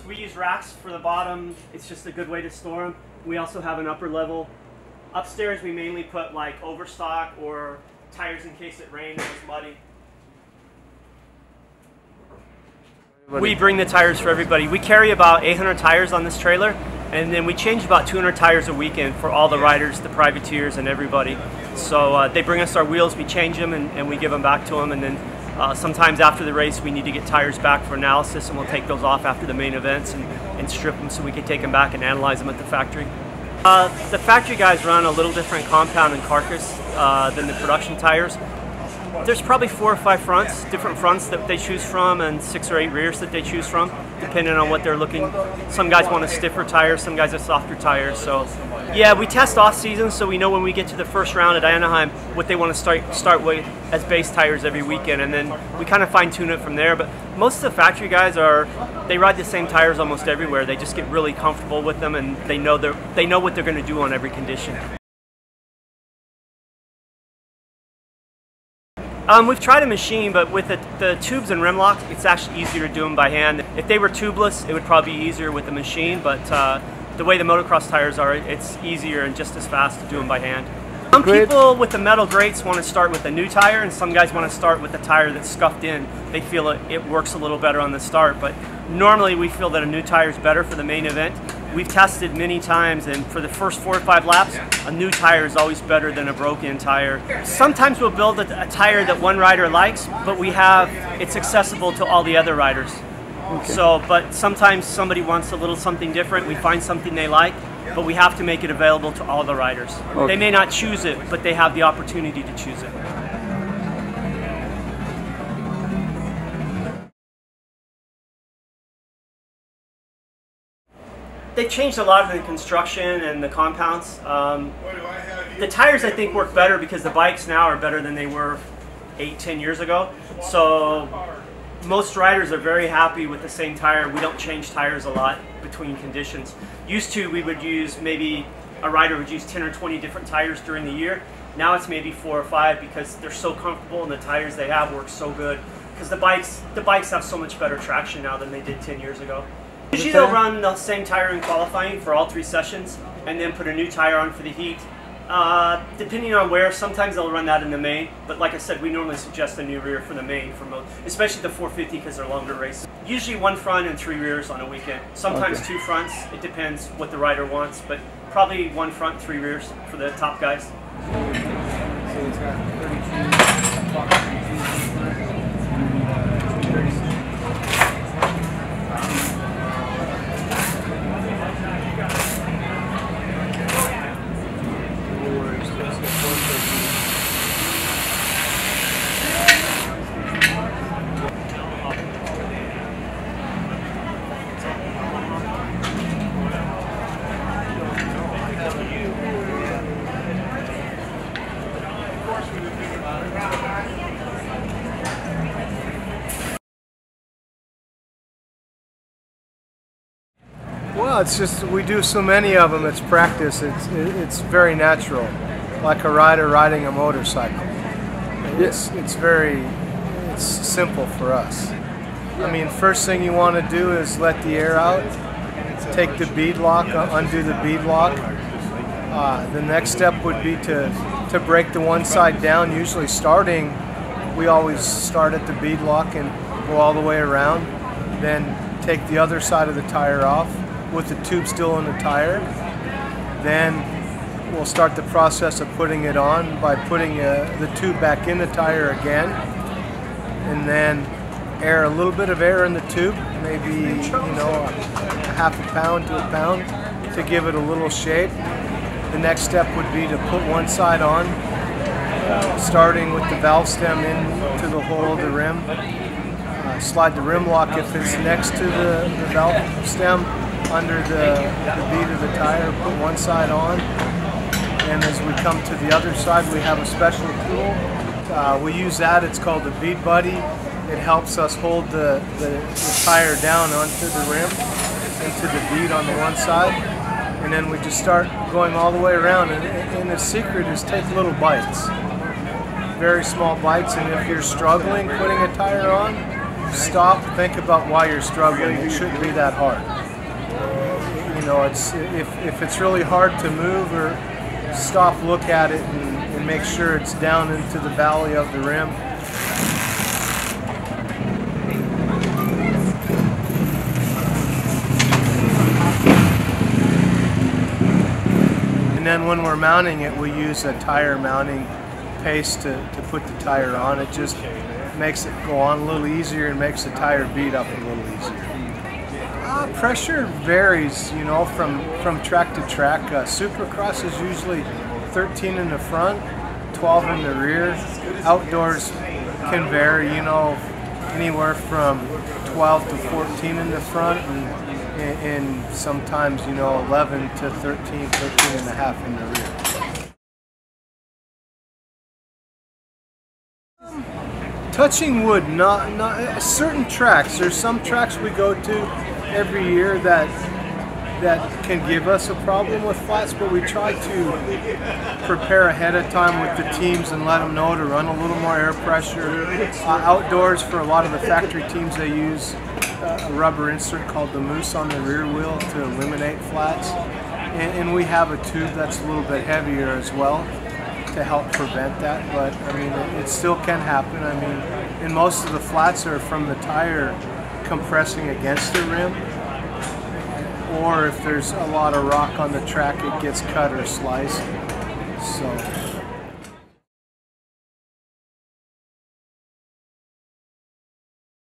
We use racks for the bottom. It's just a good way to store them. We also have an upper level. Upstairs we mainly put like overstock or tires in case it rains or it's muddy. We bring the tires for everybody. We carry about 800 tires on this trailer, and then we change about 200 tires a weekend for all the riders, the privateers, and everybody. So they bring us our wheels, we change them, and we give them back to them, and then sometimes after the race we need to get tires back for analysis, and we'll take those off after the main events and strip them so we can take them back and analyze them at the factory. The factory guys run a little different compound and carcass than the production tires. There's probably 4 or 5 fronts, different fronts that they choose from, and 6 or 8 rears that they choose from, depending on what they're looking. Some guys want a stiffer tire, some guys have softer tires. So yeah, we test off season, so we know when we get to the first round at Anaheim what they want to start with as base tires every weekend, and then we kind of fine tune it from there. But most of the factory guys they ride the same tires almost everywhere. They just get really comfortable with them, and they know what they're going to do on every condition. We've tried a machine, but with the tubes and rim locks, it's actually easier to do them by hand. If they were tubeless, it would probably be easier with the machine, but the way the motocross tires are, it's easier and just as fast to do them by hand. Some people with the metal grates want to start with a new tire, and some guys want to start with a tire that's scuffed in. They feel it works a little better on the start, but normally we feel that a new tire is better for the main event. We've tested many times, and for the first 4 or 5 laps, a new tire is always better than a broken tire. Sometimes we'll build a tire that one rider likes, but it's accessible to all the other riders. Okay. So, but sometimes somebody wants a little something different. We find something they like, but we have to make it available to all the riders. Okay. They may not choose it, but they have the opportunity to choose it. They've changed a lot of the construction and the compounds. The tires, I think, work better because the bikes now are better than they were 8-10 years ago. So most riders are very happy with the same tire. We don't change tires a lot between conditions. Used to, we would use, maybe a rider would use 10 or 20 different tires during the year. Now it's maybe 4 or 5 because they're so comfortable and the tires they have work so good. Because the bikes have so much better traction now than they did 10 years ago. Usually they'll run the same tire in qualifying for all 3 sessions and then put a new tire on for the heat. Depending on where, sometimes they'll run that in the main, but like I said, we normally suggest a new rear for the main, especially the 450 because they're longer races. Usually 1 front and 3 rears on a weekend. Sometimes okay. 2 fronts, it depends what the rider wants, but probably 1 front, 3 rears for the top guys. So it's got 32. Well, it's just we do so many of them. It's practice. It's very natural, like a rider riding a motorcycle. It's simple for us. I mean, first thing you want to do is let the air out. Take the bead lock, undo the bead lock. The next step would be to break the one side down. Usually starting, we always start at the bead lock and go all the way around. Then take the other side of the tire off with the tube still in the tire. Then we'll start the process of putting it on by putting the tube back in the tire again, and then a little bit of air in the tube, maybe a half a pound to a pound to give it a little shape. The next step would be to put one side on, starting with the valve stem into the hole of the rim. Slide the rim lock if it's next to the valve stem under the bead of the tire, put one side on, and as we come to the other side we have a special tool. We use that, it's called the bead buddy. It helps us hold the tire down onto the rim and to the bead on the one side, and then we just start going all the way around, and the secret is take little bites, very small bites, and if you're struggling putting a tire on, stop, think about why you're struggling. It shouldn't be that hard. You know, if it's really hard to move, or stop, look at it, and make sure it's down into the valley of the rim. And then when we're mounting it, we use a tire mounting paste to put the tire on. It just makes it go on a little easier and makes the tire beat up a little easier. Pressure varies, you know, from track to track. Supercross is usually 13 in the front, 12 in the rear. Outdoors can vary, you know, anywhere from 12 to 14 in the front, and sometimes, you know, 11 to 13, 13 and a half in the rear. Touching wood, not certain tracks. There's some tracks we go to every year that can give us a problem with flats, but we try to prepare ahead of time with the teams and let them know to run a little more air pressure. Outdoors, for a lot of the factory teams, they use a rubber insert called the mousse on the rear wheel to eliminate flats, and we have a tube that's a little bit heavier as well to help prevent that. But I mean, it still can happen. I mean, and most of the flats are from the tire compressing against the rim, or if there's a lot of rock on the track, it gets cut or sliced. So